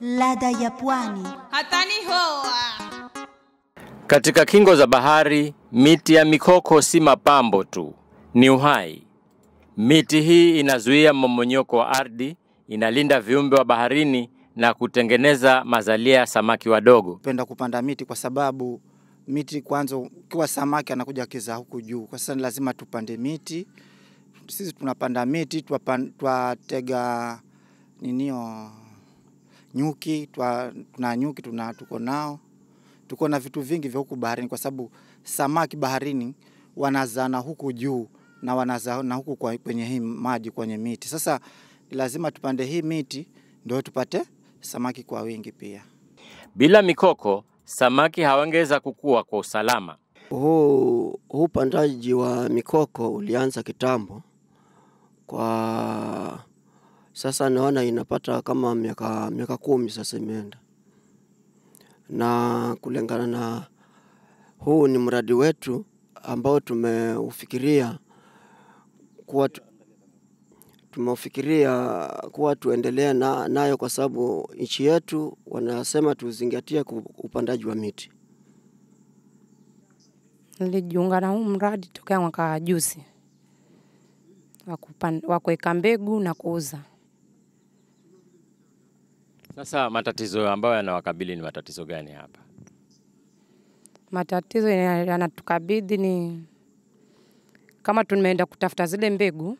Ladha ya pwani. Hatani hoa. Katika kingo za bahari, miti ya mikoko si mapambo tu, ni uhai. Miti hii inazuia mmomonyoko wa ardhi, inalinda viumbe wa baharini na kutengeneza mazalia ya samaki wadogo. Napenda kupanda miti kwa sababu miti kwanza kiwa samaki anakuja kiza huku juu. Kwa sasa lazima tupande miti. Sisi tunapanda miti, twatega nyuki, tuna nyuki tuko nao. Tuko na vitu vingi vya huku baharini kwa sababu samaki baharini wanazana huku juu na wanazana huku kwenye hii maji kwenye miti. Sasa lazima tupande hii miti ndio tupate samaki kwa wingi pia. Bila mikoko, samaki hawangeweza kukua kwa usalama. Huu upandaji wa mikoko ulianza kitambo. Kwa sasa naona inapata kama miaka 10 sasa imeenda. Na kulingana na huu ni mradi wetu ambao tumeufikiria kuwa tuendelee nayo kwa sababu nchi yetu wanasema tuzingatie upandaji wa miti. Nilijiunga na huu mradi tokea mwaka juzi. Wa kuweka mbegu na kuuza. Sasa matatizo ambayo yanawakabili ni matatizo gani hapa? Matatizo yanatukabidhi ni kama tumeenda kutafuta zile mbegu,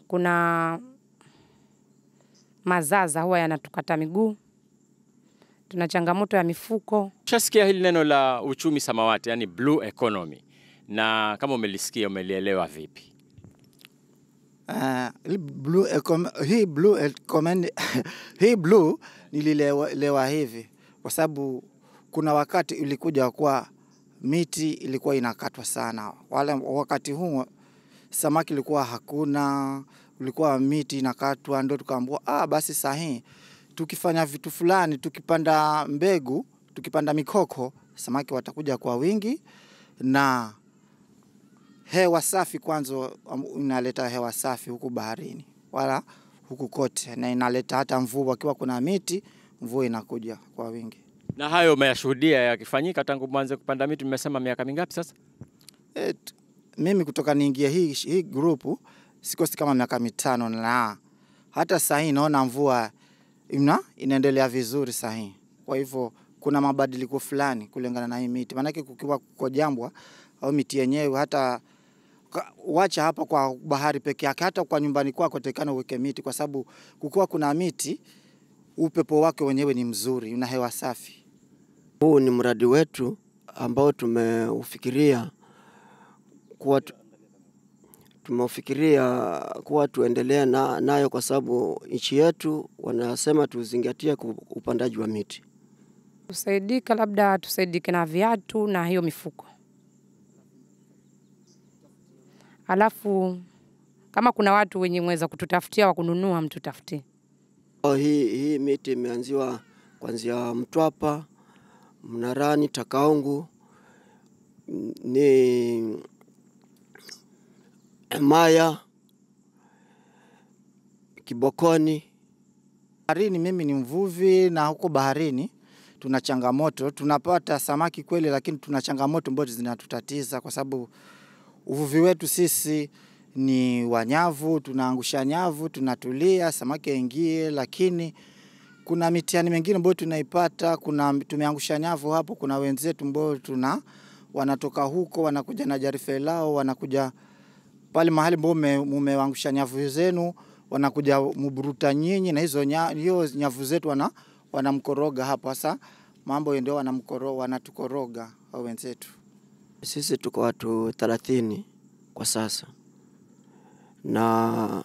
kuna mazaza huwa yanatukata miguu. Tuna changamoto ya mifuko. Ushasikia hili neno la uchumi samawati, yani blue economy. Na kama umelisikia, umelielewa vipi? Hii blue nilielewa hivi kwa sababu kuna wakati ilikuja kwa miti ilikuwa inakatwa sana. Wakati huo samaki ilikuwa hakuna, ulikuwa miti inakatwa, ndio tukaambiwa basi sahihi tukifanya vitu fulani, tukipanda mbegu, tukipanda mikoko, samaki watakuja kwa wingi na hewa safi kwanza inaleta hewa safi huku baharini wala huku kote, na inaleta hata mvua. Kiwa kuna miti, mvua inakuja kwa wingi. Na hayo umeyashuhudia yakifanyika tangu mwanzo kupanda miti? Mmesema miaka mingapi sasa? Mimi kutoka niingia hii grupu sikosi kama miaka 5 na hata sahi naona mvua inaendelea vizuri sahi. Kwa hivyo kuna mabadiliko fulani kulingana na hii miti. Maana kukiwa kwa jambwa au miti yenyewe hata wacha hapa kwa bahari peke yake, hata kwa nyumbani kwako tekana uweke miti kwa sababu kukiwa kuna miti upepo wake wenyewe ni mzuri, una hewa safi. Huu ni mradi wetu ambao tumeufikiria kuwa tuendelee nayo kwa sababu nchi yetu wanasema tuzingatie upandaji wa miti. Tusaidike, labda tusaidike na viatu na hiyo mifuko. Alafu kama kuna watu wenye mweza kututafutia wa kununua, mtutafutie. Hii miti imeanziwa kuanzia Mtwapa, Mnarani, Takaungu, ni Maya, Kibokoni. Baharini mimi ni mvuvi, na huko baharini tuna changamoto. Tunapata samaki kweli, lakini tuna changamoto ambazo zinatutatiza kwa sababu uvuvi wetu sisi ni wanyavu, tunaangusha nyavu, tunatulia samaki aingie, lakini kuna mitihani mingine ambayo tunaipata, tumeangusha nyavu hapo, kuna wenzetu ambao wanatoka huko, wanakuja na jarife lao, wanakuja pale mahali ambapo mmeangusha nyavu zenu, wanakuja muburuta nyinyi, na hiyo nyavu zetu wanamkoroga hapo. Sasa mambo ndio wanatukoroga hao wenzetu. Sisi tuko watu 30 kwa sasa, na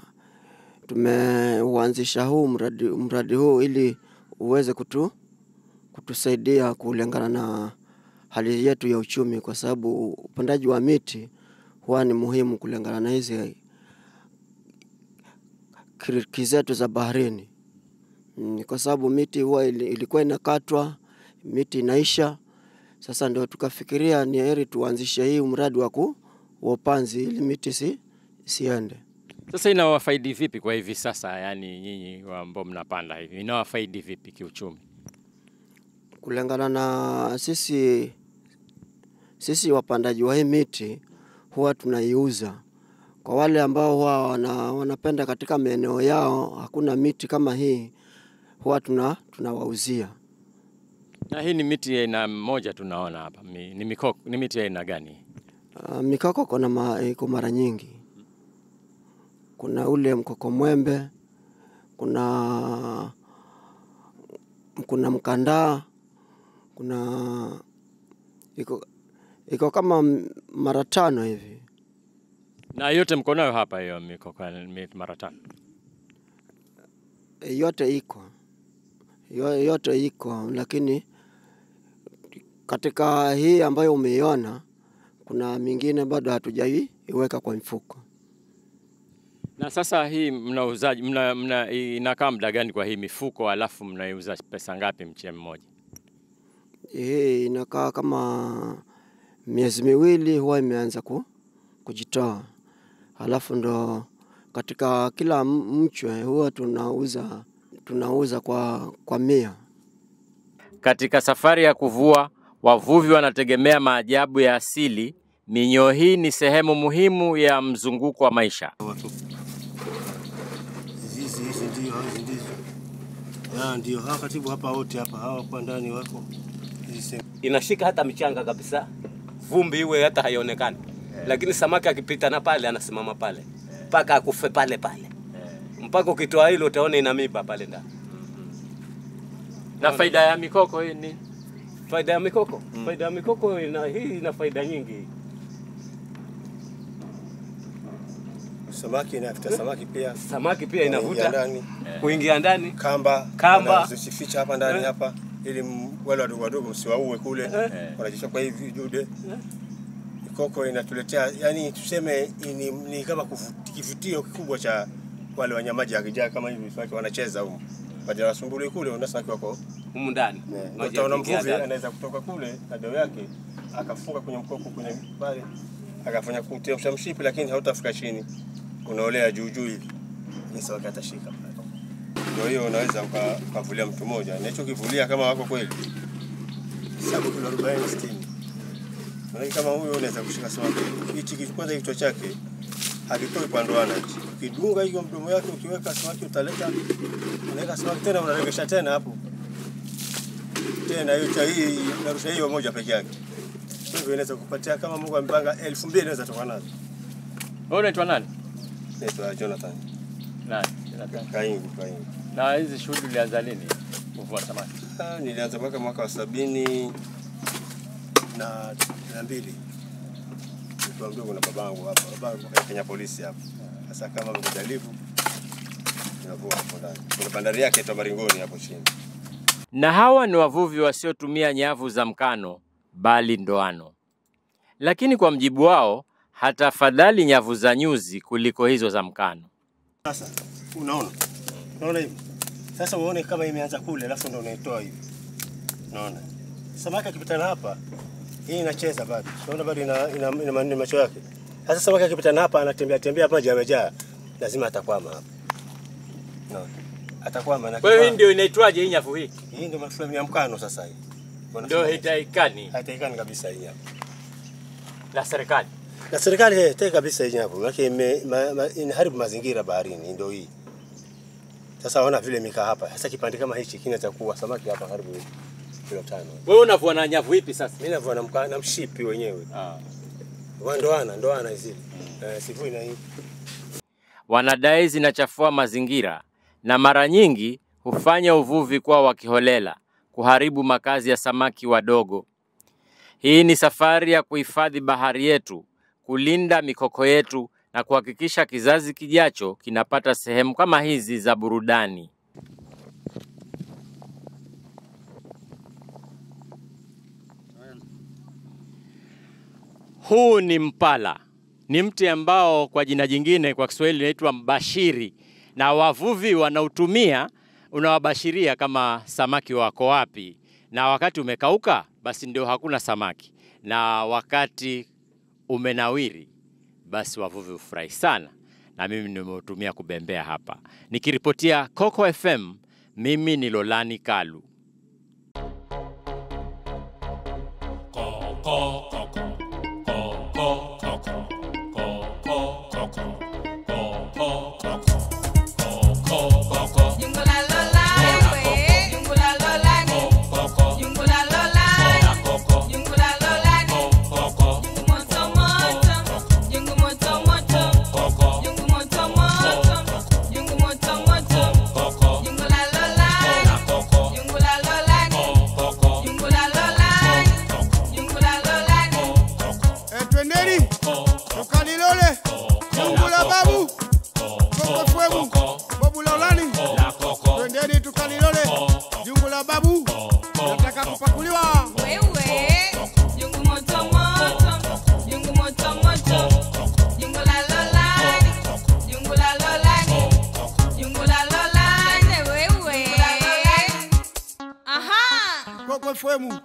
tumeuanzisha huu mradi huu ili uweze kutusaidia kulingana na hali yetu ya uchumi, kwa sababu upandaji wa miti huwa ni muhimu kulingana na hizi kiriki zetu za baharini. Kwa sababu miti huwa ilikuwa inakatwa, miti inaisha. Sasa ndio tukafikiria ni heri tuanzishe hii mradi wa upanzi ili miti siende. Sasa inawafaidi vipi kwa hivi sasa, yani nyinyi ambao mnapanda hivi, inawafaidi vipi kiuchumi? Kulingana na sisi wapandaji wa hii miti huwa tunaiuza kwa wale ambao huwa wanapenda katika maeneo yao hakuna miti kama hii, huwa tunawauzia. Na hii ni miti ya aina moja tunaona hapa, ni mikoko, ni miti ya aina gani? Mikoko iko mara nyingi. Kuna ule mkoko mwembe, kuna mkandaa, iko kama mara 5 hivi. Na yote mko nayo hapa hiyo mikoko mara 5? Yote iko, lakini katika hii ambayo umeiona kuna mingine bado hatujaiweka kwa mfuko. Na sasa hii mnauzaji inakaa muda gani kwa hii mifuko, alafu mnaiuza pesa ngapi mche mmoja? Hii inakaa kama miezi 2 huwa imeanza kujitoa. Alafu ndo katika kila mchwe huwa tunauza kwa 100. Katika safari ya kuvua, wavuvi wanategemea maajabu ya asili. Minyoo hii ni sehemu muhimu ya mzunguko wa maisha. Hizi ndio hawa katibu hapa wote hapa, hawa kwa ndani wako. Inashika hata michanga kabisa, vumbi iwe hata haionekani. Lakini samaki akipita na pale anasimama pale mpaka akufe pale. Mpaka ukitoa hilo utaona ina miba pale ndani. Na faida ya mikoko hii ni? Faida ya mikoko? Faida ya mikoko ina faida nyingi. Samaki pia inavuta kuingia ndani. Kamba usificha hapa ndani hapa ili wale wadogo msiwaue kule. Wanajisha kwa hivi dude. Mikoko inatuletea, yani tuseme ni kama kivutio kikubwa cha wale wanyamaji akijaa kama hivi samaki wanacheza huko. Baada ya sumbuli kule unasaki wako humu ndani. Utaona mvuvi anaweza kutoka kule na dao yake akafunga kwenye mkoko kwenye pale akafanya kutia mshipi, lakini hautafika chini. Unaolea juu hivi. Ni samaki atashika. Ndio hiyo unaweza ukavulia mtu mmoja. Na hicho kivulia kama wako kweli. Sababu kuna 40-60. Na kama huyo unaweza kushika samaki. Hichi kwanza kichwa chake hakitoi pandoana hichi. Ukidunga hiyo mdomo yake ukiweka samaki unaweka samaki tena unaregesha tena hapo. Tena hii narusha hiyo moja peke yake. Hivyo inaweza kupatia kama Mungu amepanga 2000 inaweza toka nazo. Wewe unaitwa nani? Naitwa Jonathan. Nani? Jonathan. Kaingu. Na hizi shughuli ulianza lini kuvua samaki? Nilianza mwaka wa 70 na 2. Nilikuwa mdogo na babangu hapa. Babangu Kenya polisi hapa. Sasa kama mjalivu tunavua hapo ndani. Kuna bandari yake ya Maringoni hapo chini. Na hawa ni wavuvi wasiotumia nyavu za mkano bali ndoano. Lakini kwa mjibu wao hata afadhali nyavu za nyuzi kuliko hizo za mkano. Sasa unaona hivi. Sasa uone kama imeanza kule alafu ndio unaitoa hivi. Unaona? Samaki akipitana hapa hii inacheza bado. Unaona bado ina macho yake. Sasa samaki akipitana hapa anatembea maji yamejaa. Lazima atakwama hapa. Unaona? Atakwama na. Kwa hiyo hii ndio inaitwaje hii nyavu hii? Hii ndio mafulani ya mkano sasa hii. Ndio haitaikani. Haitaikani kabisa hii hapa. La serikali. Na serikali haitaki kabisa hii nyavu. Yake inaharibu mazingira baharini ndio hii. Sasa waona vile mikaa hapa. Sasa kipande kama hichi kinaweza kuwa samaki hapa karibu kilo 5. Wewe unavua na nyavu ipi sasa? Mimi navua na mshipi wenyewe. Ndoana hizi. Sivui na hii. Wanadai zinachafua mazingira na mara nyingi hufanya uvuvi kwa wakiholela, kuharibu makazi ya samaki wadogo. Hii ni safari ya kuhifadhi bahari yetu, kulinda mikoko yetu na kuhakikisha kizazi kijacho kinapata sehemu kama hizi za burudani. Huu ni mpala. Ni mti ambao kwa jina jingine kwa Kiswahili unaitwa mbashiri, na wavuvi wanautumia, unawabashiria kama samaki wako wapi. Na wakati umekauka basi ndio hakuna samaki, na wakati umenawiri basi wavuvi hufurahi sana, na mimi nimeutumia kubembea hapa. Nikiripotia Coco FM, mimi ni Lolani Kalu.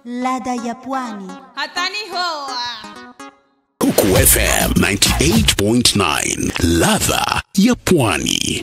Ladha ya Pwani. Hatani hoa. Coco FM 98.9, ladha ya Pwani.